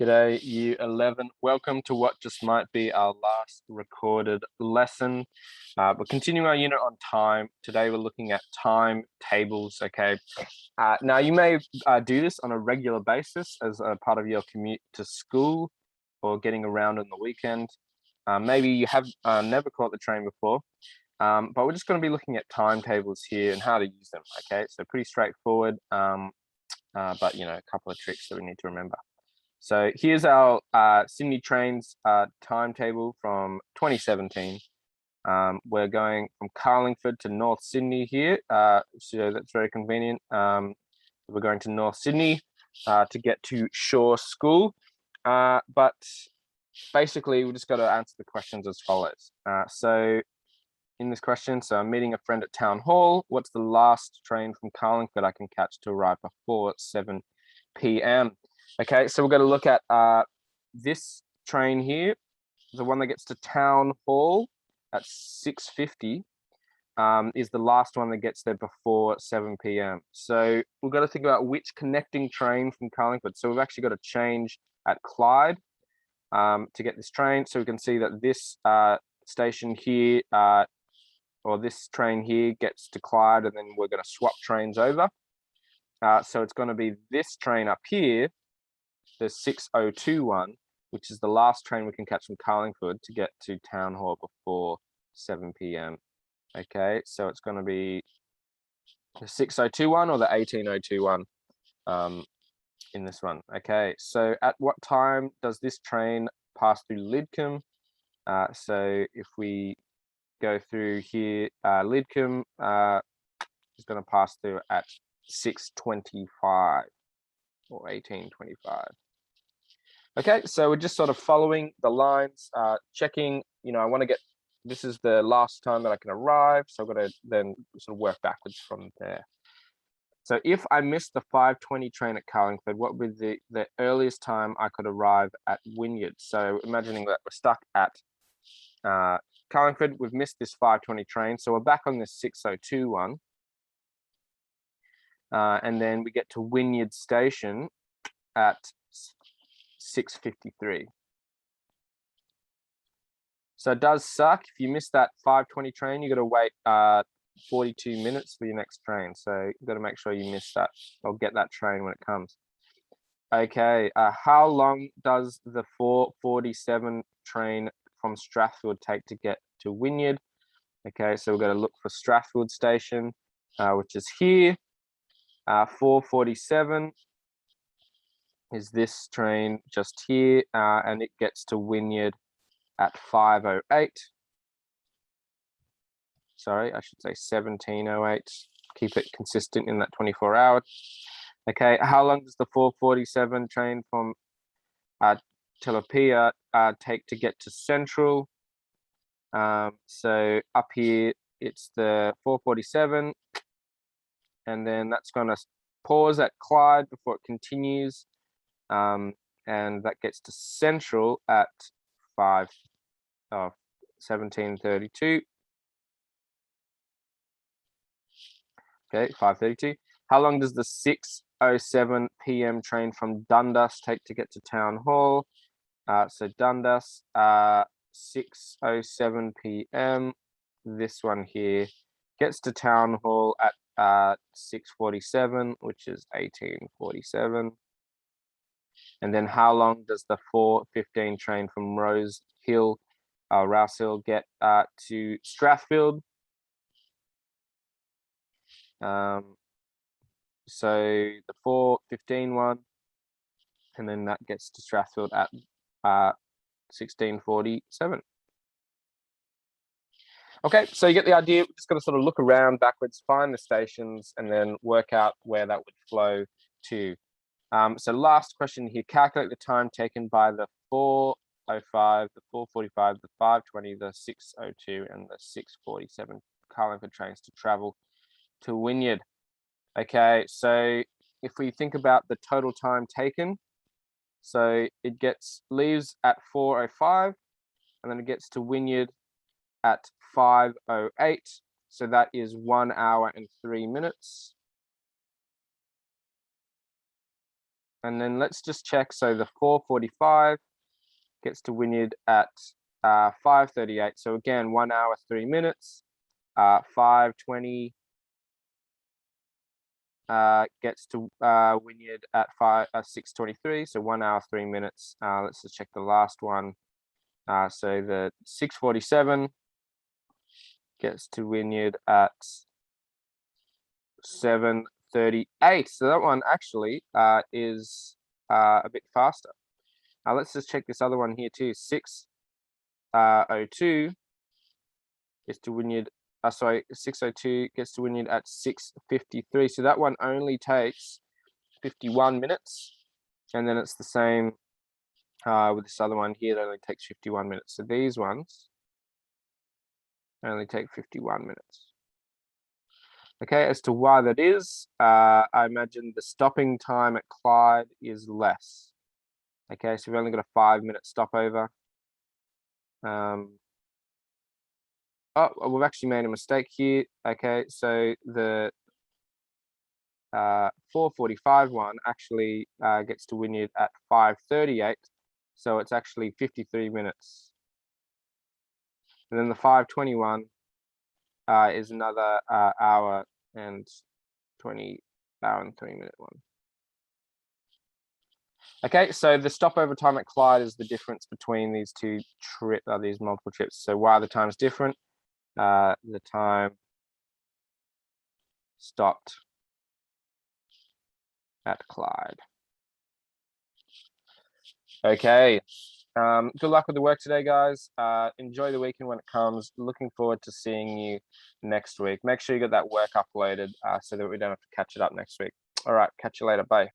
G'day, Year 11. Welcome to what just might be our last recorded lesson. We're continuing our unit on time. Today we're looking at timetables, okay? Now you may do this on a regular basis as a part of your commute to school or getting around on the weekend. Maybe you have never caught the train before, but we're just going to be looking at timetables here and how to use them, okay? So pretty straightforward, but a couple of tricks that we need to remember. So here's our Sydney Trains timetable from 2017. We're going from Carlingford to North Sydney here, so that's very convenient. We're going to North Sydney to get to Shore School, but basically we just got to answer the questions as follows. So in this question, so I'm meeting a friend at Town Hall. What's the last train from Carlingford I can catch to arrive before 7 p.m.? Okay, so we're going to look at this train here, the one that gets to Town Hall at 6:50 is the last one that gets there before 7 p.m. So we've got to think about which connecting train from Carlingford. So we've actually got to change at Clyde to get this train. So we can see that this station here, or this train here gets to Clyde, and then we're going to swap trains over. So it's going to be this train up here, the 6:02 one, which is the last train we can catch from Carlingford to get to Town Hall before 7 p.m. Okay, so it's going to be the 6:02 one or the 18:02 one in this one. Okay, so at what time does this train pass through Lidcombe? So if we go through here, Lidcombe is going to pass through at 6:25 or 18:25. Okay, so we're just sort of following the lines, checking, I want to get, this is the last time that I can arrive, so I've got to then sort of work backwards from there. So if I missed the 5:20 train at Carlingford, what would be the earliest time I could arrive at Wynyard? So imagining that we're stuck at Carlingford, we've missed this 5:20 train, so we're back on this 6:02 one. And then we get to Wynyard Station at 6:53. So it does suck. If you miss that 5:20 train, you got to wait 42 minutes for your next train. So you've got to make sure you miss that or get that train when it comes. Okay, how long does the 4:47 train from Strathfield take to get to Wynyard? Okay, so we're going to look for Strathfield Station, which is here. 4:47 is this train just here, and it gets to Wynyard at 5:08. Sorry, I should say 17:08. Keep it consistent in that 24 hour. Okay, how long does the 4:47 train from Telopea take to get to Central? So up here, it's the 4:47, and then that's going to pause at Clyde before it continues, and that gets to Central at 17:32. Okay, 5:32. How long does the 6:07 p.m. train from Dundas take to get to Town Hall? So Dundas, 6:07 p.m. This one here gets to Town Hall at 6:47, which is 18:47. And then how long does the 4:15 train from Rouse Hill get to Strathfield? So the 4:15 one, and then that gets to Strathfield at 16:47. Okay, so you get the idea. We're just going to sort of look around backwards, find the stations, and then work out where that would flow to. So last question here, calculate the time taken by the 4:05, the 4:45, the 5:20, the 6:02, and the 6:47 Carlingford trains to travel to Wynyard. Okay, so if we think about the total time taken, so it leaves at 4:05, and then it gets to Wynyard at 5:08. So that is 1 hour and 3 minutes. And then let's just check. So the 4:45 gets to Wynyard at 5:38. So again, 1 hour, 3 minutes. 5:20 gets to Wynyard at 6:23. So 1 hour, 3 minutes. Let's just check the last one. So the 6:47 gets to Wynyard at 7:38. So that one actually is a bit faster. Let's just check this other one here too. 6:02 gets to Wynyard. 6:02 gets to Wynyard at 6:53. So that one only takes 51 minutes, and then it's the same with this other one here that only takes 51 minutes. So these ones only take 51 minutes. Okay, as to why that is, I imagine the stopping time at Clyde is less. Okay, so we've only got a 5-minute stopover. Oh, we've actually made a mistake here. Okay, so the 4:45 one actually gets to Wynyard at 5:38. So it's actually 53 minutes. And then the 5:21 is another hour and 3 minute one. Okay, so the stopover time at Clyde is the difference between these these multiple trips. So why the time's different? The time stopped at Clyde. Okay. Good luck with the work today, guys. Enjoy the weekend when it comes. Looking forward to seeing you next week. Make sure you get that work uploaded so that we don't have to catch it up next week. All right, catch you later. Bye.